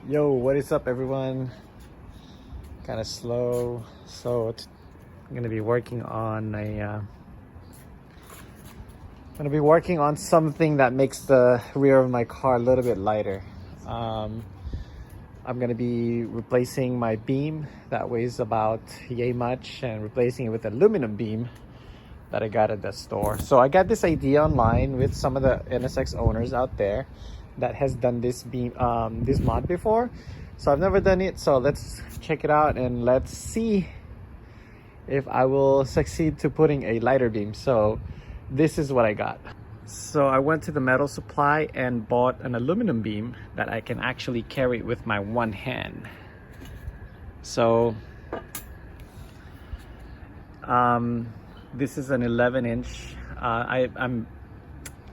Yo, what is up everyone? Kind of slow. So I'm gonna be working on something that makes the rear of my car a little bit lighter. I'm gonna be replacing my beam that weighs about yay much and replacing it with aluminum beam that I got at the store. So I got this idea online with some of the NSX owners out there that has done this beam, this mod before. So I've never done it, so let's check it out and let's see if I will succeed to putting a lighter beam. So this is what I got. So I went to the metal supply and bought an aluminum beam that I can actually carry with my one hand. So this is an 11-inch.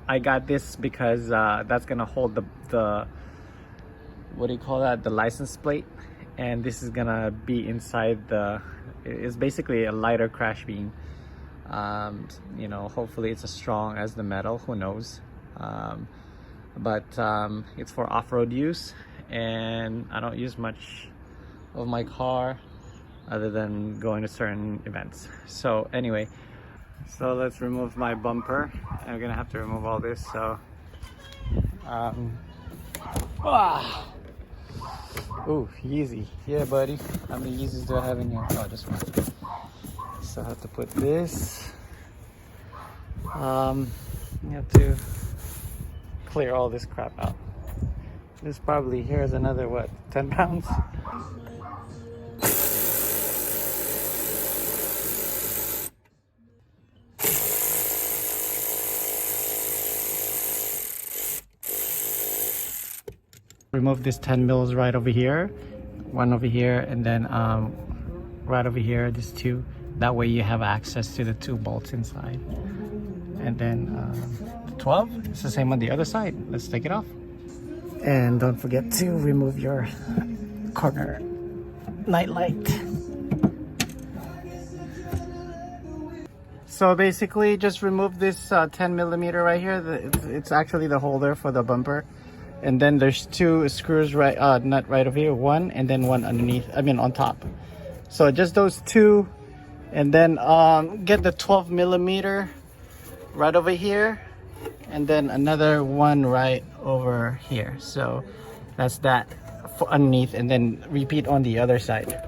I got this because that's gonna hold the what do you call that, the license plate, and this is gonna be inside it's basically a lighter crash beam. You know, hopefully it's as strong as the metal, who knows. But it's for off-road use, and I don't use much of my car other than going to certain events. So anyway, so let's remove my bumper. I'm gonna have to remove all this. So ooh, Yeezy. Yeah, buddy. How many Yeezys do I have in here? Oh, just one. So I have to put this. You have to clear all this crap out. This probably here is another, what, 10 pounds? Remove this 10 mils right over here, one over here, and then right over here, these two. That way you have access to the two bolts inside. And then the 12, it's the same on the other side. Let's take it off. And don't forget to remove your corner night light. So basically just remove this 10 millimeter right here. It's actually the holder for the bumper. And then there's two screws nut right over here, one and then one underneath, on top. So just those two, and then get the 12 millimeter right over here, and then another one right over here. So that's that for underneath, and then repeat on the other side.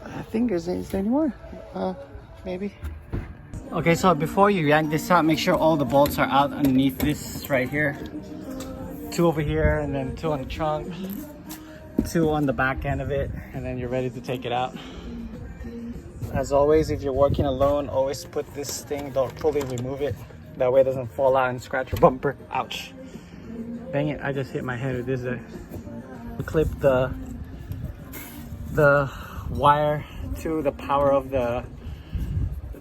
I think is there any more? Maybe. Okay, so before you yank this out, make sure all the bolts are out underneath this right here. Two over here, and then two on the trunk, two on the back end of it, and then you're ready to take it out. As always, if you're working alone, always put this thing, don't fully remove it. That way it doesn't fall out and scratch your bumper. Ouch. Dang it, I just hit my head with this. Clip the wire to the power of the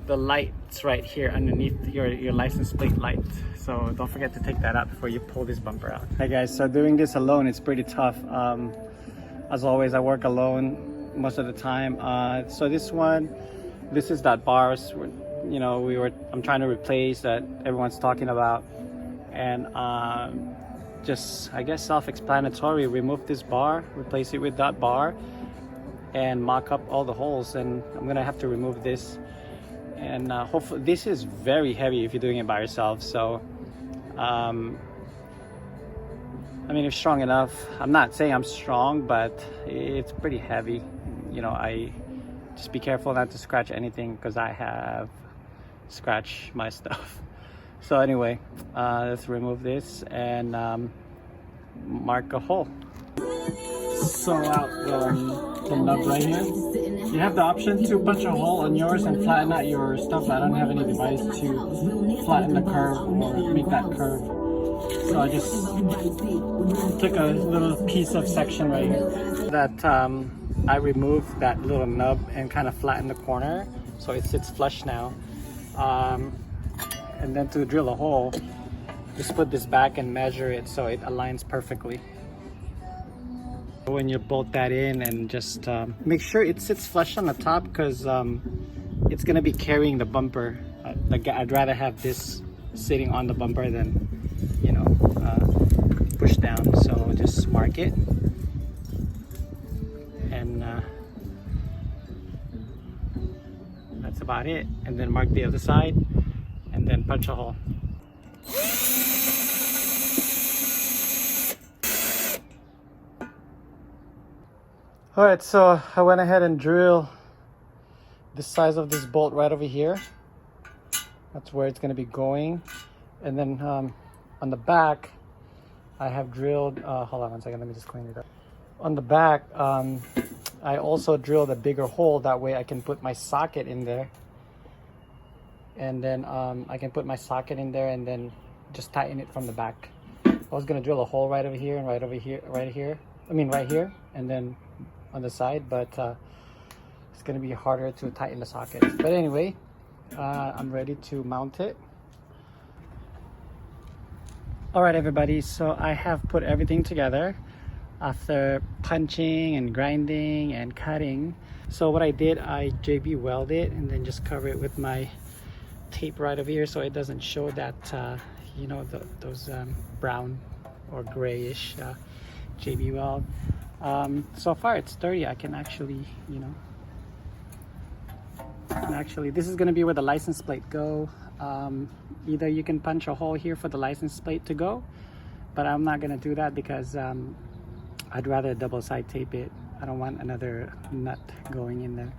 lights right here underneath your license plate light. So don't forget to take that out before you pull this bumper out. Hey guys, so doing this alone, it's pretty tough. As always, I work alone most of the time. So this is that bars, I'm trying to replace that everyone's talking about. And just, I guess, self-explanatory, remove this bar, replace it with that bar, and mock up all the holes. And I'm gonna have to remove this. And hopefully, this is very heavy if you're doing it by yourself. So if strong enough, I'm not saying I'm strong, but it's pretty heavy. I just be careful not to scratch anything, because I have scratched my stuff. So anyway, let's remove this and mark a hole. So out the nub right here. You have the option to punch a hole on yours and flatten out your stuff. I don't have any device to flatten the curve or make that curve. So I just took a little piece of section right here. That I removed that little nub and kind of flattened the corner so it sits flush now. And then to drill a hole, just put this back and measure it so it aligns perfectly. When you bolt that in, and just make sure it sits flush on the top, because it's gonna be carrying the bumper. I'd rather have this sitting on the bumper than push down. So just mark it about it, and then mark the other side and then punch a hole. All right, so I went ahead and drilled the size of this bolt right over here. That's where it's going to be going. And then on the back, I have drilled, hold on one second, let me just clean it up. On the back, I also drilled a bigger hole. That way I can put my socket in there. And then I can put my socket in there and then just tighten it from the back. I was going to drill a hole right over here and right over here, right here. I mean, right here, and then on the side, but it's going to be harder to tighten the sockets. But anyway, I'm ready to mount it. All right, everybody, so I have put everything together after punching and grinding and cutting. So what I did, I JB welded it and then just cover it with my tape right over here so it doesn't show that you know, those brown or grayish JB weld. So far it's sturdy. I can actually, you know, this is going to be where the license plate go. Either you can punch a hole here for the license plate to go, but I'm not going to do that because I'd rather double side tape it. I don't want another nut going in there.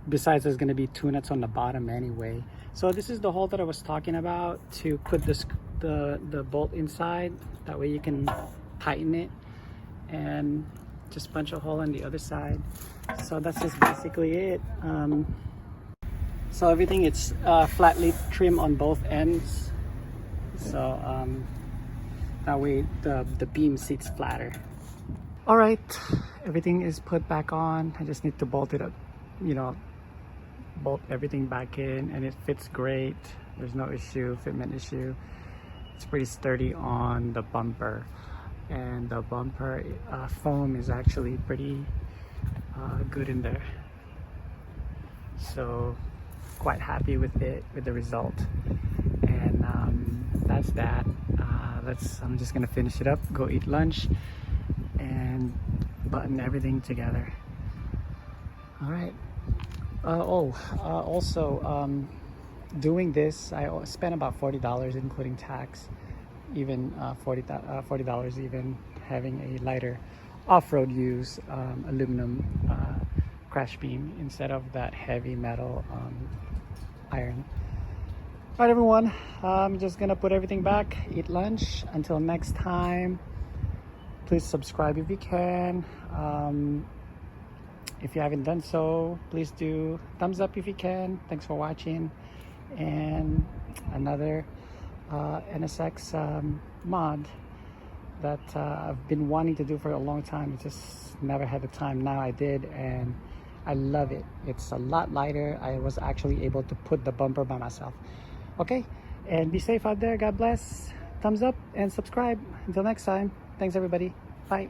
Besides, there's going to be 2 nuts on the bottom anyway. So this is the hole that I was talking about, to put the bolt inside. That way you can tighten it and just punch a hole on the other side. So that's just basically it. So everything, it's flatly trim on both ends, so that way the beam sits flatter. All right, everything is put back on. I just need to bolt it up, you know, bolt everything back in, and it fits great. There's no issue, fitment issue. It's pretty sturdy on the bumper, and the bumper foam is actually pretty good in there. So quite happy with it, with the result. And that's that. I'm just gonna finish it up, go eat lunch, and button everything together. All right. Also, doing this, I spent about $40 including tax, even $40 even having a lighter off-road use aluminum crash beam instead of that heavy metal iron. All right, everyone, I'm just gonna put everything back, eat lunch. Until next time, please subscribe if you can. If you haven't done so, please do thumbs up if you can. Thanks for watching. And another NSX mod that I've been wanting to do for a long time. I just never had the time. Now I did, and I love it. It's a lot lighter. I was actually able to put the bumper by myself. Okay, and be safe out there. God bless. Thumbs up and subscribe. Until next time, thanks everybody. Bye.